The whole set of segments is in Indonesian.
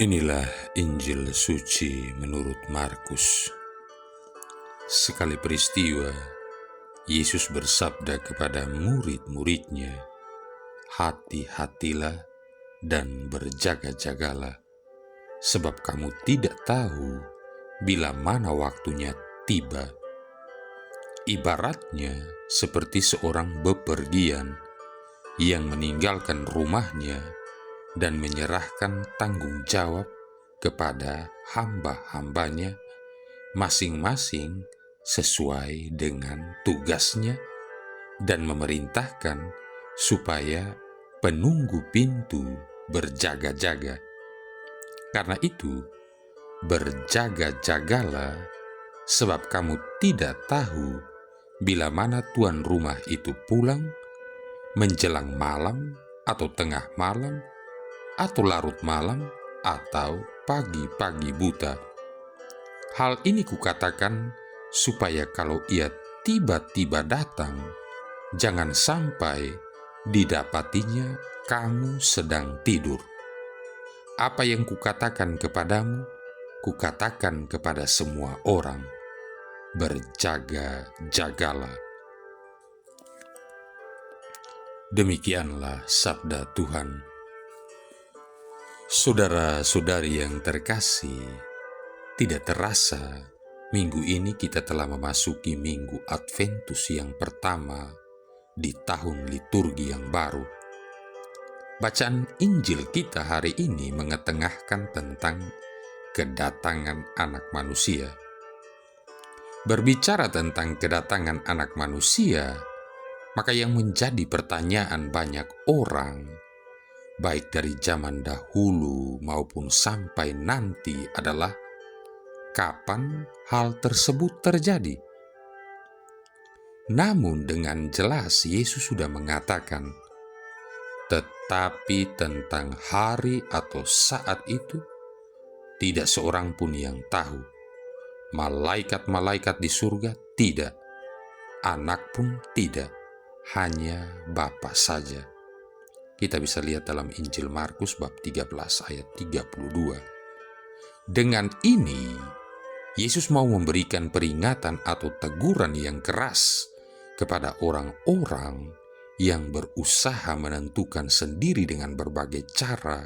Inilah Injil suci menurut Markus. Sekali peristiwa, Yesus bersabda kepada murid-muridnya, "Hati-hatilah dan berjaga-jagalah, sebab kamu tidak tahu bila mana waktunya tiba." Ibaratnya seperti seorang bepergian yang meninggalkan rumahnya dan menyerahkan tanggung jawab kepada hamba-hambanya masing-masing sesuai dengan tugasnya dan memerintahkan supaya penunggu pintu berjaga-jaga. Karena itu, berjaga-jagalah, sebab kamu tidak tahu bila mana tuan rumah itu pulang, menjelang malam atau tengah malam, atau larut malam, atau pagi-pagi buta. Hal ini kukatakan supaya kalau ia tiba-tiba datang, jangan sampai didapatinya kamu sedang tidur. Apa yang kukatakan kepadamu, kukatakan kepada semua orang, berjaga-jagalah. Demikianlah sabda Tuhan. Saudara-saudari yang terkasih, tidak terasa minggu ini kita telah memasuki minggu Adventus yang pertama di tahun liturgi yang baru. Bacaan Injil kita hari ini mengetengahkan tentang kedatangan anak manusia. Berbicara tentang kedatangan anak manusia, maka yang menjadi pertanyaan banyak orang, baik dari zaman dahulu maupun sampai nanti adalah kapan hal tersebut terjadi. Namun dengan jelas Yesus sudah mengatakan, tetapi tentang hari atau saat itu tidak seorang pun yang tahu. Malaikat-malaikat di surga tidak, anak pun tidak, hanya Bapa saja. Kita bisa lihat dalam Injil Markus bab 13 ayat 32. Dengan ini, Yesus mau memberikan peringatan atau teguran yang keras kepada orang-orang yang berusaha menentukan sendiri dengan berbagai cara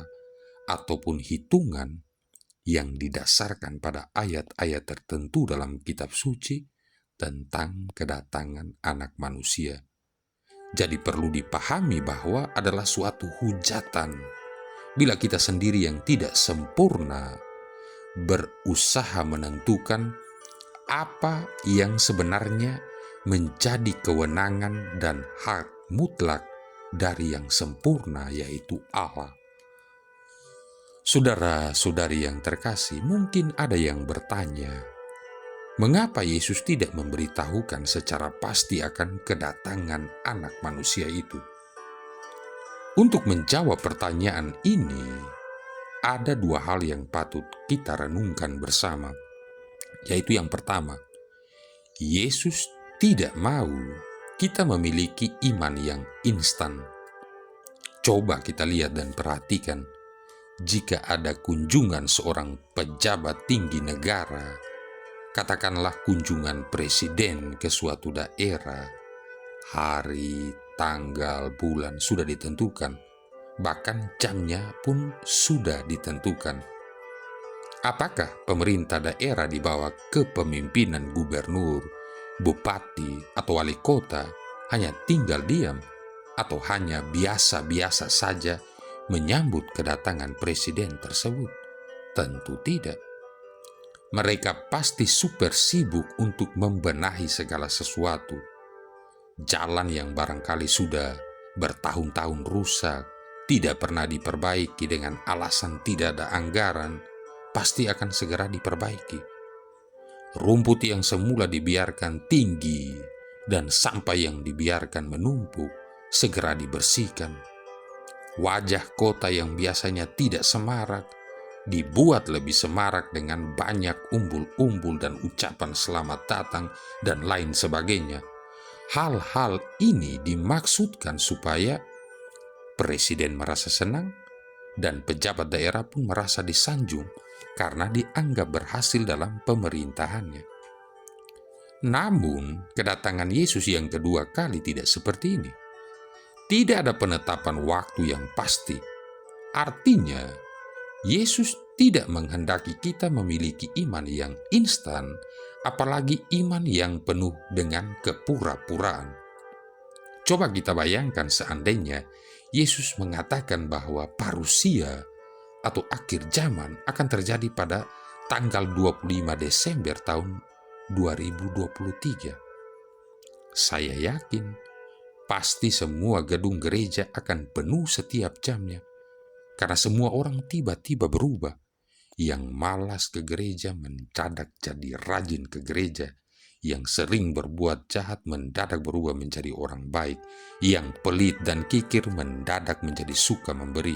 ataupun hitungan yang didasarkan pada ayat-ayat tertentu dalam kitab suci tentang kedatangan anak manusia. Jadi perlu dipahami bahwa adalah suatu hujatan bila kita sendiri yang tidak sempurna berusaha menentukan apa yang sebenarnya menjadi kewenangan dan hak mutlak dari yang sempurna, yaitu Allah. Saudara-saudari yang terkasih, mungkin ada yang bertanya, mengapa Yesus tidak memberitahukan secara pasti akan kedatangan anak manusia itu? Untuk menjawab pertanyaan ini, ada dua hal yang patut kita renungkan bersama, yaitu yang pertama, Yesus tidak mau kita memiliki iman yang instan. Coba kita lihat dan perhatikan, jika ada kunjungan seorang pejabat tinggi negara, katakanlah kunjungan presiden ke suatu daerah, hari, tanggal, bulan sudah ditentukan, bahkan jamnya pun sudah ditentukan. Apakah pemerintah daerah di bawah kepemimpinan gubernur, bupati, atau wali kota hanya tinggal diam atau hanya biasa-biasa saja menyambut kedatangan presiden tersebut? Tentu tidak. Mereka pasti super sibuk untuk membenahi segala sesuatu. Jalan yang barangkali sudah bertahun-tahun rusak, tidak pernah diperbaiki dengan alasan tidak ada anggaran, pasti akan segera diperbaiki. Rumput yang semula dibiarkan tinggi dan sampah yang dibiarkan menumpuk segera dibersihkan. Wajah kota yang biasanya tidak semarak dibuat lebih semarak dengan banyak umbul-umbul dan ucapan selamat datang dan lain sebagainya. Hal-hal ini dimaksudkan supaya presiden merasa senang dan pejabat daerah pun merasa disanjung karena dianggap berhasil dalam pemerintahannya. Namun, kedatangan Yesus yang kedua kali tidak seperti ini. Tidak ada penetapan waktu yang pasti. Artinya, Yesus tidak menghendaki kita memiliki iman yang instan, apalagi iman yang penuh dengan kepura-puraan. Coba kita bayangkan seandainya Yesus mengatakan bahwa parusia atau akhir zaman akan terjadi pada tanggal 25 Desember tahun 2023. Saya yakin pasti semua gedung gereja akan penuh setiap jamnya, karena semua orang tiba-tiba berubah. Yang malas ke gereja mendadak jadi rajin ke gereja. Yang sering berbuat jahat mendadak berubah menjadi orang baik. Yang pelit dan kikir mendadak menjadi suka memberi.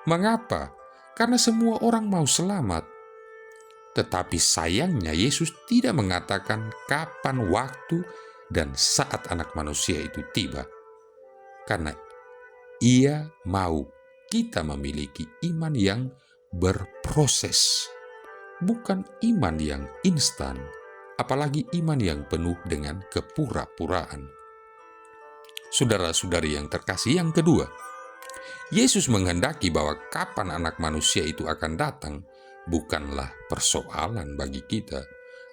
Mengapa? Karena semua orang mau selamat. Tetapi sayangnya Yesus tidak mengatakan kapan waktu dan saat Anak Manusia itu tiba. Karena Ia mau kita memiliki iman yang berproses, bukan iman yang instan, apalagi iman yang penuh dengan kepura-puraan. Saudara-saudari yang terkasih, yang kedua, Yesus menghendaki bahwa kapan Anak Manusia itu akan datang bukanlah persoalan bagi kita.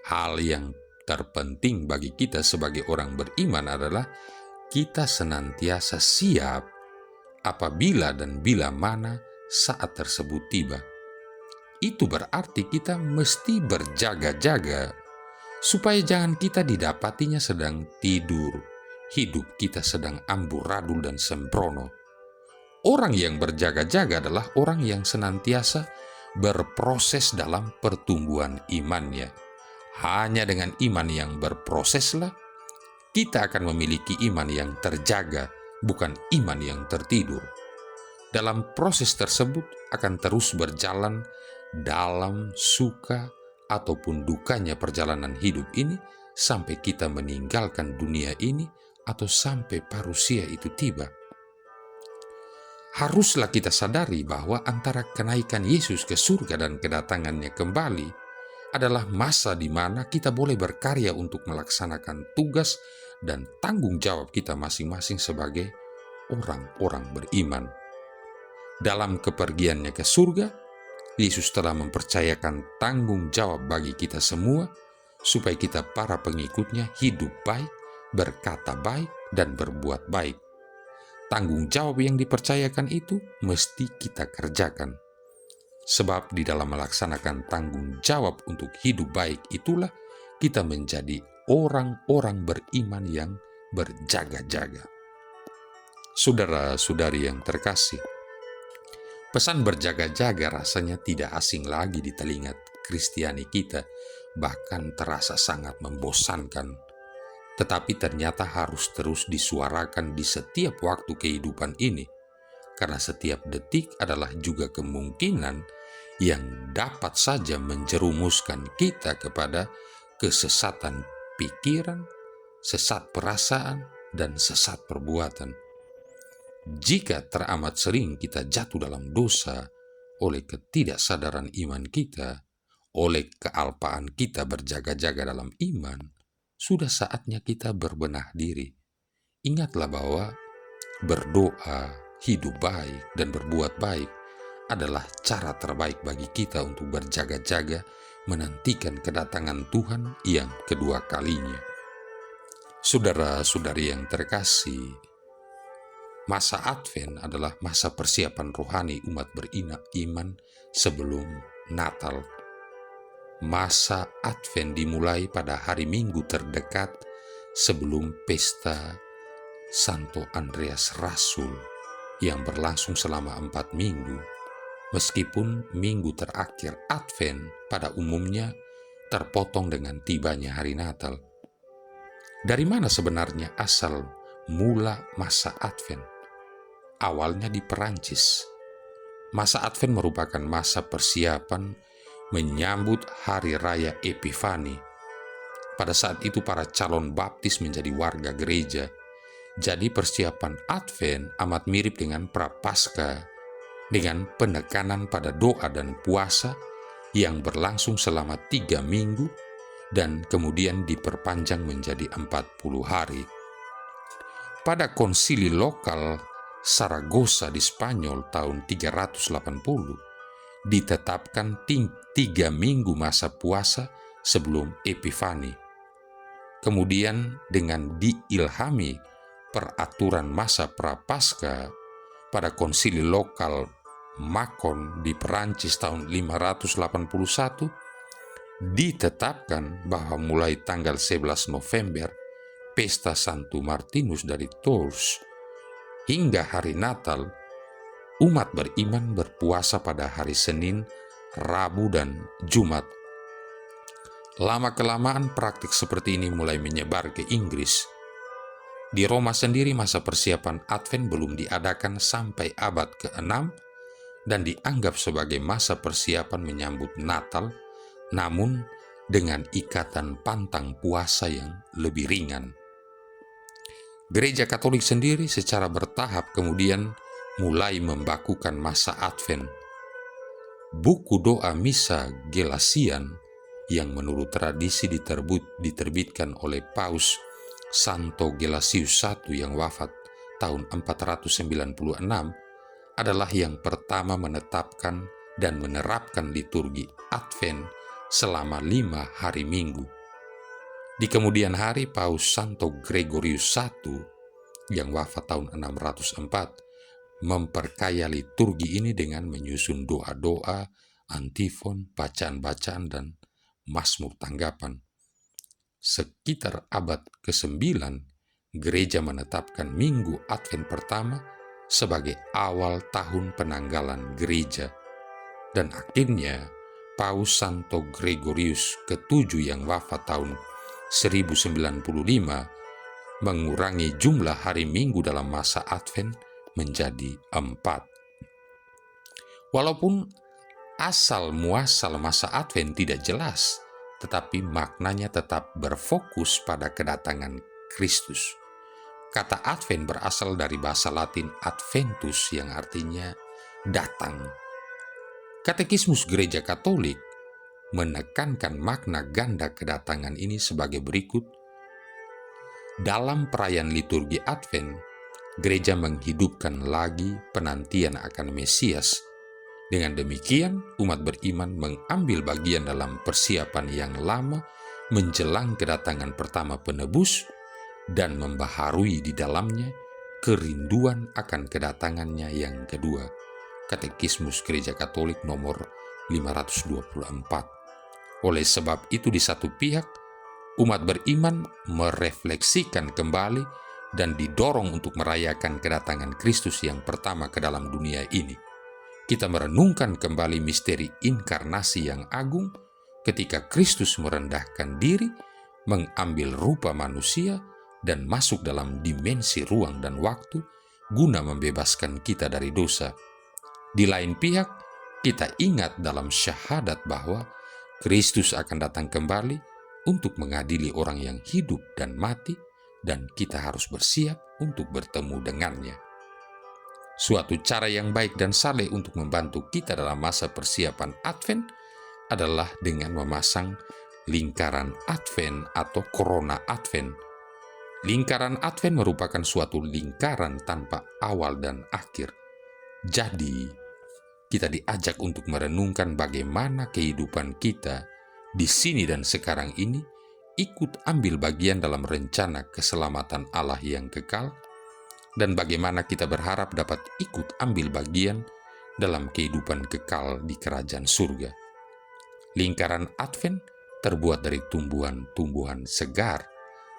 Hal yang terpenting bagi kita sebagai orang beriman adalah kita senantiasa siap apabila dan bila mana saat tersebut tiba. Itu berarti kita mesti berjaga-jaga supaya jangan kita didapatinya sedang tidur, hidup kita sedang amburadul dan sembrono. Orang yang berjaga-jaga adalah orang yang senantiasa berproses dalam pertumbuhan imannya. Hanya dengan iman yang berproseslah kita akan memiliki iman yang terjaga, bukan iman yang tertidur. Dalam proses tersebut akan terus berjalan dalam suka ataupun dukanya perjalanan hidup ini sampai kita meninggalkan dunia ini atau sampai parusia itu tiba. Haruslah kita sadari bahwa antara kenaikan Yesus ke surga dan kedatangannya kembali adalah masa di mana kita boleh berkarya untuk melaksanakan tugas dan tanggung jawab kita masing-masing sebagai orang-orang beriman. Dalam kepergiannya ke surga, Yesus telah mempercayakan tanggung jawab bagi kita semua supaya kita para pengikutnya hidup baik, berkata baik, dan berbuat baik. Tanggung jawab yang dipercayakan itu mesti kita kerjakan. Sebab di dalam melaksanakan tanggung jawab untuk hidup baik itulah kita menjadi orang-orang beriman yang berjaga-jaga. Saudara-saudari yang terkasih, pesan berjaga-jaga rasanya tidak asing lagi di telinga Kristiani kita, bahkan terasa sangat membosankan. Tetapi ternyata harus terus disuarakan di setiap waktu kehidupan ini, karena setiap detik adalah juga kemungkinan yang dapat saja menjerumuskan kita kepada kesesatan pikiran, sesat perasaan, dan sesat perbuatan. Jika teramat sering kita jatuh dalam dosa oleh ketidaksadaran iman kita, oleh kealpaan kita berjaga-jaga dalam iman, sudah saatnya kita berbenah diri. Ingatlah bahwa berdoa, hidup baik, dan berbuat baik adalah cara terbaik bagi kita untuk berjaga-jaga menantikan kedatangan Tuhan yang kedua kalinya. Saudara-saudari yang terkasih, masa Advent adalah masa persiapan rohani umat beriman sebelum Natal. Masa Advent dimulai pada hari Minggu terdekat sebelum pesta Santo Andreas Rasul yang berlangsung selama 4 minggu. Meskipun minggu terakhir Advent pada umumnya terpotong dengan tibanya hari Natal. Dari mana sebenarnya asal mula masa Advent? Awalnya di Perancis. Masa Advent merupakan masa persiapan menyambut hari raya Epifani. Pada saat itu para calon baptis menjadi warga gereja. Jadi persiapan Advent amat mirip dengan Prapaskah dengan penekanan pada doa dan puasa yang berlangsung selama 3 minggu dan kemudian diperpanjang menjadi 40 hari. Pada konsili lokal Saragossa di Spanyol tahun 380, ditetapkan 3 minggu masa puasa sebelum Epifani. Kemudian dengan diilhami peraturan masa Prapaskah pada konsili lokal Macon di Perancis tahun 581, ditetapkan bahwa mulai tanggal 11 November, pesta Santo Martinus dari Tours, hingga hari Natal, umat beriman berpuasa pada hari Senin, Rabu, dan Jumat. Lama-kelamaan praktik seperti ini mulai menyebar ke Inggris. Di Roma sendiri masa persiapan Advent belum diadakan sampai abad ke-6 dan dianggap sebagai masa persiapan menyambut Natal, namun dengan ikatan pantang puasa yang lebih ringan. Gereja Katolik sendiri secara bertahap kemudian mulai membakukan masa Advent. Buku doa Misa Gelasian yang menurut tradisi diterbitkan oleh Paus Santo Gelasius I yang wafat tahun 496 adalah yang pertama menetapkan dan menerapkan liturgi Advent selama 5 hari Minggu. Di kemudian hari, Paus Santo Gregorius I yang wafat tahun 604 memperkaya liturgi ini dengan menyusun doa-doa, antifon, bacaan-bacaan, dan Mazmur tanggapan. Sekitar abad ke-9, gereja menetapkan Minggu Advent pertama sebagai awal tahun penanggalan gereja. Dan akhirnya, Paus Santo Gregorius ke-7 yang wafat tahun 1095 mengurangi jumlah hari Minggu dalam masa Advent menjadi 4. Walaupun asal muasal masa Advent tidak jelas, tetapi maknanya tetap berfokus pada kedatangan Kristus. Kata Advent berasal dari bahasa Latin adventus yang artinya datang. Katekismus Gereja Katolik menekankan makna ganda kedatangan ini sebagai berikut. Dalam perayaan liturgi Advent, gereja menghidupkan lagi penantian akan Mesias. Dengan demikian, umat beriman mengambil bagian dalam persiapan yang lama menjelang kedatangan pertama penebus dan membaharui di dalamnya kerinduan akan kedatangannya yang kedua. Katekismus Gereja Katolik nomor 524. Oleh sebab itu, di satu pihak, umat beriman merefleksikan kembali dan didorong untuk merayakan kedatangan Kristus yang pertama ke dalam dunia ini. Kita merenungkan kembali misteri inkarnasi yang agung ketika Kristus merendahkan diri, mengambil rupa manusia, dan masuk dalam dimensi ruang dan waktu guna membebaskan kita dari dosa. Di lain pihak, kita ingat dalam syahadat bahwa Kristus akan datang kembali untuk mengadili orang yang hidup dan mati, dan kita harus bersiap untuk bertemu dengannya. Suatu cara yang baik dan saleh untuk membantu kita dalam masa persiapan Advent adalah dengan memasang lingkaran Advent atau korona Advent. Lingkaran Advent merupakan suatu lingkaran tanpa awal dan akhir. Jadi, kita diajak untuk merenungkan bagaimana kehidupan kita di sini dan sekarang ini ikut ambil bagian dalam rencana keselamatan Allah yang kekal, dan bagaimana kita berharap dapat ikut ambil bagian dalam kehidupan kekal di kerajaan surga. Lingkaran Advent terbuat dari tumbuhan-tumbuhan segar,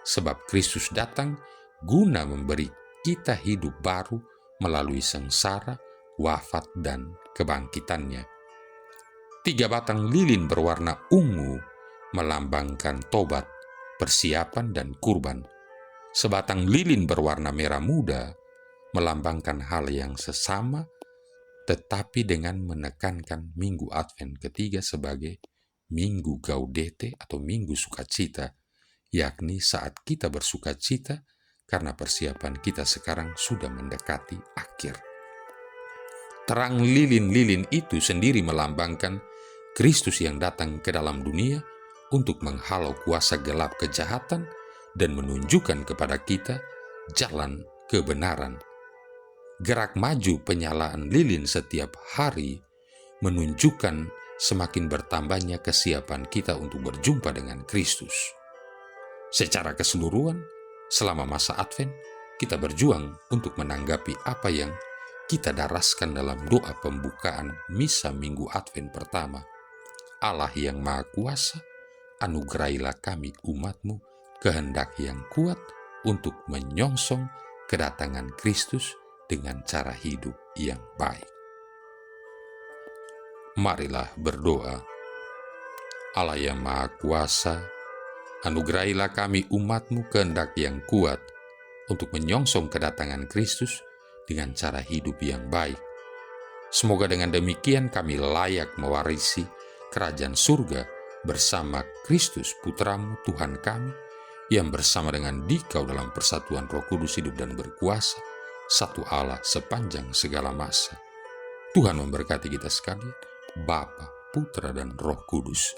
sebab Kristus datang guna memberi kita hidup baru melalui sengsara, wafat, dan kebangkitannya. 3 batang lilin berwarna ungu melambangkan tobat, persiapan, dan kurban. Sebatang lilin berwarna merah muda melambangkan hal yang sesama, tetapi dengan menekankan Minggu Advent ketiga sebagai Minggu Gaudete atau Minggu Sukacita, yakni saat kita bersukacita karena persiapan kita sekarang sudah mendekati akhir. Terang lilin-lilin itu sendiri melambangkan Kristus yang datang ke dalam dunia untuk menghalau kuasa gelap kejahatan dan menunjukkan kepada kita jalan kebenaran. Gerak maju penyalaan lilin setiap hari menunjukkan semakin bertambahnya kesiapan kita untuk berjumpa dengan Kristus. Secara keseluruhan, selama masa Advent, kita berjuang untuk menanggapi apa yang kita daraskan dalam doa pembukaan Misa Minggu Advent pertama. Allah yang Maha Kuasa, anugerailah kami umat-Mu kehendak yang kuat untuk menyongsong kedatangan Kristus dengan cara hidup yang baik. Marilah berdoa. Allah yang Maha Kuasa, anugerailah kami umat-Mu kehendak yang kuat untuk menyongsong kedatangan Kristus dengan cara hidup yang baik. Semoga dengan demikian kami layak mewarisi kerajaan surga bersama Kristus Putra-Mu Tuhan kami, yang bersama dengan Dikau dalam persatuan Roh Kudus hidup dan berkuasa, satu Allah sepanjang segala masa. Tuhan memberkati kita sekalian, Bapa, Putra, dan Roh Kudus.